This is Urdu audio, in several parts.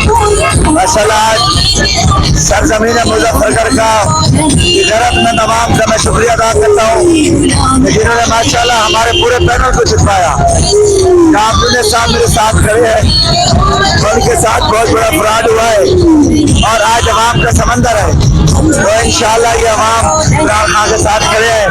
ماشاءاللہ آج سرزمین مظفرگڑھ کا غیرت مند عوام کا میں شکریہ ادا کرتا ہوں جنہوں نے ماشاءاللہ ہمارے پورے پینل کو جتوایا. کامل صاحب میرے ساتھ کھڑے ہیں, ان کے ساتھ بہت بڑا فراڈ ہوا ہے اور آج عوام کا سمندر ہے. تو انشاءاللہ یہ عوام عمران خان کے ساتھ کھڑے ہیں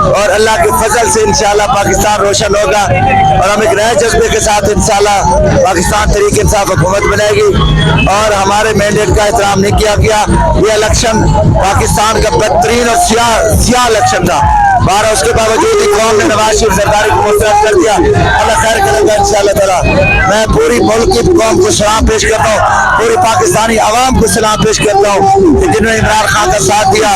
اور اللہ کے فضل سے انشاءاللہ پاکستان روشن ہوگا اور ہم ایک نئے جذبے کے ساتھ انشاءاللہ پاکستان تحریک انصاف حکومت بنے گی. اور ہمارے مینڈیٹ کا احترام نہیں کیا گیا. یہ الیکشن پاکستان کا بدترین اور سیاہ الیکشن تھا. بارہ اس کے باوجود قوم نے نواز شریف زرداری کو مسترد کر دیا. اللہ خیر کرے گا انشاءاللہ تعالی. میں پوری ملک کی قوم کو سلام پیش کرتا ہوں, پوری پاکستانی عوام کو سلام پیش کرتا ہوں جنہوں نے عمران خان کا ساتھ دیا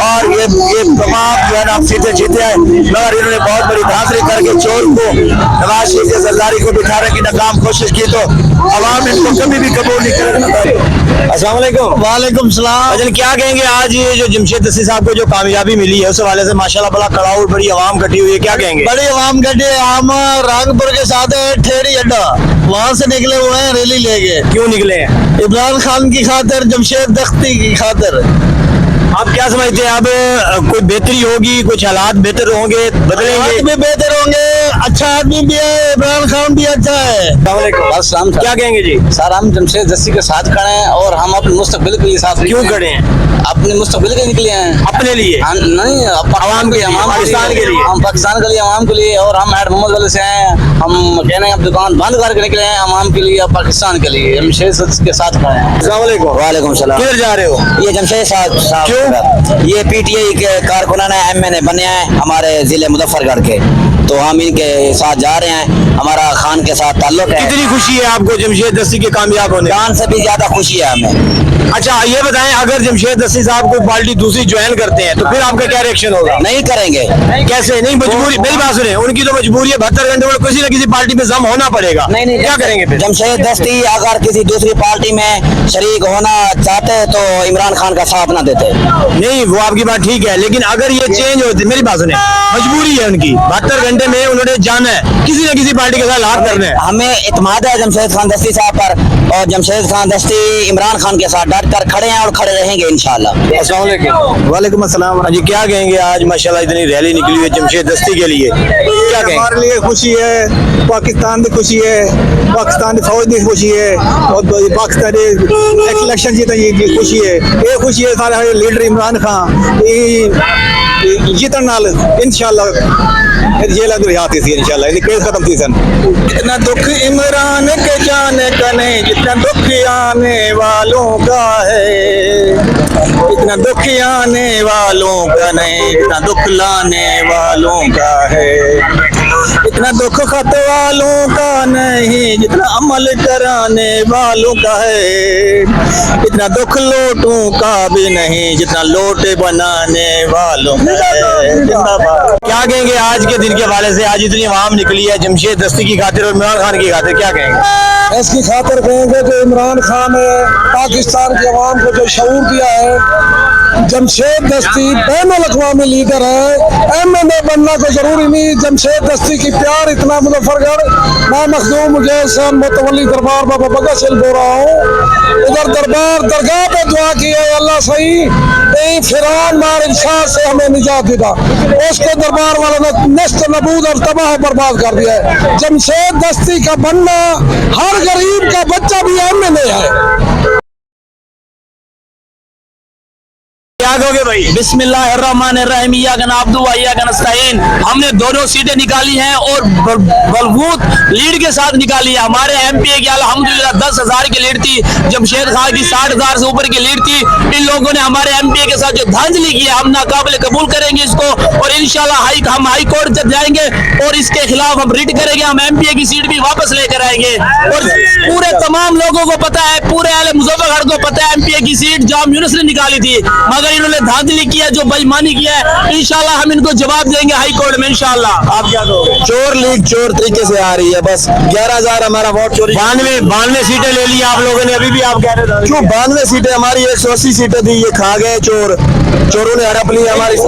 اور یہ تمام جو ہے نا سیٹیں جیتے ہیں, مگر انہوں نے بہت بڑی دھاندلی کر کے چور کو نواز شریف زرداری کو بٹھانے کی ناکام کوشش کی. تو عوام ان کو کبھی بھی قبول نہیں کرے گا. السلام علیکم. وعلیکم السلام. اجل کیا کہیں گے آج یہ جو جمشید دستی صاحب کو جو کامیابی ملی ہے اس حوالے سے ماشاءاللہ بڑا کڑاؤ, بڑی عوام کٹی ہوئی ہے, کیا کہیں گے؟ بڑی عوام کٹی ہے. ہم رنگپور کے ساتھ ٹھیری اڈا وہاں سے نکلے ہوئے ہیں ریلی لے کے. کیوں نکلے ہیں؟ عمران خان کی خاطر, جمشید دستی کی خاطر. آپ کیا سمجھتے ہیں اب کوئی بہتری ہوگی, کچھ حالات بہتر ہوں گے, بدلیں گے؟ بھی بہتر ہوں گے. اچھا آدمی بھی ہے, عمران خان بھی اچھا ہے. السلام. کیا کہیں گے جی؟ سر ہم جمشید دستی کے ساتھ کھڑے ہیں اور ہم اپنے مستقبل کے لیے ساتھ. کیوں کھڑے ہیں؟ اپنے مستقبل کے نکلے ہیں. اپنے لیے نہیں, عوام کے لیے, پاکستان کے لیے. ہم پاکستان کے لیے, عوام کے لیے. اور ہم ہیڈ محمد والے سے ہیں. ہم کہنے ہیں اب دکان بند کر کے نکلے ہیں عوام کے لیے اور پاکستان کے لیے. جمشید دستی کے ساتھ کھڑے ہیں. السلام علیکم. وعلیکم السلام. کدھر جا رہے ہو؟ یہ جمشید صاحب. کیوں؟ یہ پی ٹی آئی کے کارکنان ایم این اے بنے ہیں ہمارے ضلع مظفرگڑھ کے, تو ہم ان کے ساتھ جا رہے ہیں. ہمارا خان کے ساتھ تعلق ہے. کتنی خوشی ہے آپ کو جمشید دستی کے کامیاب ہونے؟ جان سے بھی زیادہ خوشی ہے ہمیں. اچھا یہ بتائیں, اگر جمشید دستی صاحب کوئی پارٹی دوسری جوائن کرتے ہیں تو پھر آپ کا کیا ریئیکشن ہوگا؟ نہیں کریں گے. کیسے نہیں؟ مجبوری, میری بات سنیں, ان کی تو مجبوری ہے, 72 گھنٹے میں کسی نہ کسی پارٹی میں ضم ہونا پڑے گا. نہیں, کیا کریں گے پھر؟ جمشید دستی اگر کسی دوسری پارٹی میں شریک ہونا چاہتے تو عمران خان کا ساتھ نہ دیتے. نہیں, وہ آپ کی بات ٹھیک ہے, لیکن اگر یہ چینج ہوتی, میری بات سنیں, مجبوری ہے ان کی, 72 گھنٹے میں انہوں نے جانا ہے, کسی نہ کسی پارٹی کے ساتھ لحاظ کرنا ہے. ہمیں اعتماد ہے جمشید خان دستی صاحب پر, اور جمشید خان دستی عمران خان کے ساتھ ڈٹ کر کھڑے ہیں اور کھڑے رہیں گے انشاءاللہ. السلام علیکم. وعلیکم السلام. جی کیا کہیں گے آج ماشاءاللہ اتنی ریلی نکلی ہوئی ہے جمشید دستی کے لیے, کیا کہیں گے؟ ہمارے لیے خوشی ہے, پاکستان کی خوشی ہے, پاکستان کی فوج کی خوشی ہے, اور پاکستانی الیکشن جیتا یہ خوشی ہے. یہ خوشی ہے سارے لیڈر عمران خان جیتن نال انشاءاللہ جیل ریاست تھی انشاءاللہ. کیس ختم تھی سن. اتنا دکھ عمران کے جانے کا نہیں جتنا دکھ آنے والوں کا ہے. اتنا دکھ آنے والوں کا نہیں جتنا دکھ لانے والوں کا ہے. اتنا دکھ خط والوں کا نہیں جتنا عمل کرانے والوں کا ہے. اتنا دکھ لوٹوں کا بھی نہیں جتنا لوٹے بنانے والوں کا ہے. کیا کہیں گے آج کے دن کے حوالے سے, آج اتنی عوام نکلی ہے جمشید دستی کی خاطر اور عمران خان کی خاطر, کیا کہیں گے؟ اس کی خاطر کہیں گے کہ عمران خان نے پاکستان کی عوام کو جو شعور دیا ہے. جمشید دستی بین الاقوامی لیڈر ہے, ایم این اے بننا کو ضروری نہیں. جمشید دستی کی پیار اتنا مظفرگڑھ. میں مخدوم مجھے متولی دربار بابا بگا سے بول رہا ہوں. ادھر درگاہ پہ دعا کی ہے اللہ صحیح فرعون مار انسان سے ہمیں نجات دیتا, اس کو دربار والا نے نست نبود اور تباہ برباد کر دیا ہے. جمشید دستی کا بننا ہر غریب کا بچہ بھی ایم این اے ہے. کیا کہو گے بھائی؟ بسم اللہ الرحمن الرحیم. ایاک نعبد و ایاک نستعین. ہم نے دونوں سیٹیں نکالی ہیں اور بلغوت لیڈ کے ساتھ نکالی ہے. ہمارے ایم پی اے کی الحمدللہ 10,000 کی لیڈ تھی, جمشید خان کی 60,000 سے اوپر کی لیڈ تھی. ان لوگوں نے ہمارے ایم پی اے کے ساتھ جو دھاندلی کی ہے ہم ناقابل قبول کریں گے اس کو, اور انشاءاللہ ہم ہائی کورٹ جب جائیں گے اور اس کے خلاف ہم ریٹ کریں گے. ہم ایم پی اے کی سیٹ بھی واپس لے کر آئیں گے. اور پورے تمام لوگوں کو پتا ہے, پورے اہل مظفرگڑھ کو پتا ہے ایم پی اے کی سیٹ جام یونس نے نکالی تھی, مگر انہوں نے دھاندلی کیا, جو بےایمانی کیا ہے. انشاءاللہ ہم ان کو جواب دیں گے ہائی کورٹ میں انشاءاللہ. آپ کیا کہو گے؟ چور لیگ چور طریقے سے آ رہی ہے, بس 11,000 ہمارا ووٹ چوری. 92 سیٹیں لے لی آپ لوگوں نے, ابھی بھی آپ کہہ رہے کیوں 92 سیٹیں ہماری 180 سیٹیں تھی, یہ کھا گئے چور. چوروں نے ہڑپ لی ہماری.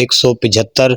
175,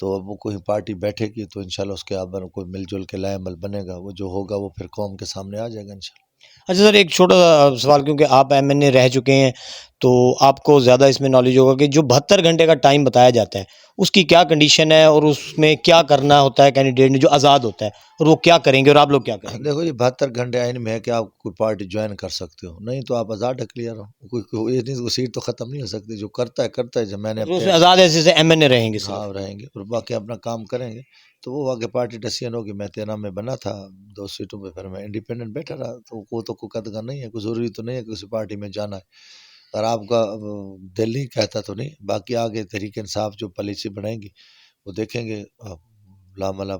تو اب وہ کوئی پارٹی بیٹھے گی تو انشاءاللہ اس کے اب کوئی مل جل کے لائے عمل بنے گا، وہ جو ہوگا وہ پھر قوم کے سامنے آ جائے گا انشاءاللہ۔ اچھا سر، ایک چھوٹا سا سوال، کیونکہ آپ ایم این اے رہ چکے ہیں تو آپ کو زیادہ اس میں نالج ہوگا کہ جو 72 گھنٹے کا ٹائم بتایا جاتا ہے اس کی کیا کنڈیشن ہے، اور اس میں کیا کرنا ہوتا ہے کینڈیڈیٹ نے جو آزاد ہوتا ہے، اور وہ کیا کریں گے اور آپ لوگ کیا کریں گے؟ دیکھو یہ 72 گھنٹے آئین میں ہے کہ آپ کوئی پارٹی جوائن کر سکتے ہو، نہیں تو آپ آزاد ڈکلیئر ہو، کوئی یہ نہیں، سیٹ تو ختم نہیں ہو سکتی، جو کرتا ہے جب میں نے اس میں آزاد ایسے سے ایم این اے رہیں گے صرف؟ ہاں رہیں گے اور باقی اپنا کام کریں گے، تو وہ واقعی پارٹی ڈیسیژن ہوگی۔ میں 13 میں بنا تھا 2 سیٹوں پہ، پھر میں انڈیپینڈنٹ بیٹھا رہا، تو وہ تو کوئی قدغن نہیں ہے، کوئی ضروری تو نہیں ہے کہ کسی پارٹی میں جانا ہے، اگر آپ کا دل نہیں کہتا تو نہیں۔ باقی آگے تحریک انصاف جو پالیسی بنائیں گی وہ دیکھیں گے، لاملا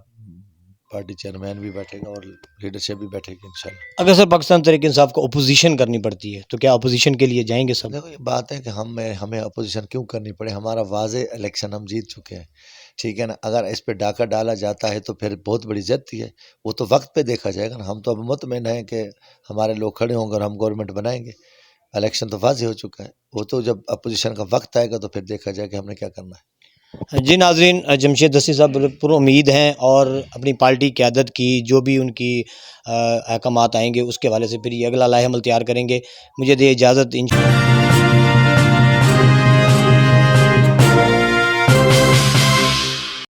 پارٹی چیئرمین بھی بیٹھے گا اور لیڈرشپ بھی بیٹھے گی انشاءاللہ۔ اگر سر پاکستان تحریک انصاف کو اپوزیشن کرنی پڑتی ہے تو کیا اپوزیشن کے لیے جائیں گے سب؟ دیکھو یہ بات ہے کہ ہمیں اپوزیشن کیوں کرنی پڑے، ہمارا واضح الیکشن ہم جیت چکے ہیں، ٹھیک ہے نا۔ اگر اس پہ ڈاکہ ڈالا جاتا ہے تو پھر بہت بڑی زیادتی ہے، وہ تو وقت پہ دیکھا جائے گا نا۔ ہم تو اب مطمئن ہیں کہ ہمارے لوگ کھڑے ہوں گے اور ہم گورنمنٹ بنائیں گے، الیکشن تو واضح ہو چکا ہے، وہ تو جب اپوزیشن کا وقت آئے گا تو پھر دیکھا جائے کہ ہم نے کیا کرنا ہے۔ جی ناظرین، جمشید دستی صاحب پر امید ہیں اور اپنی پارٹی قیادت کی جو بھی ان کی احکامات آئیں گے اس کے حوالے سے پھر یہ اگلا لائحہ عمل تیار کریں گے۔ مجھے دے اجازت،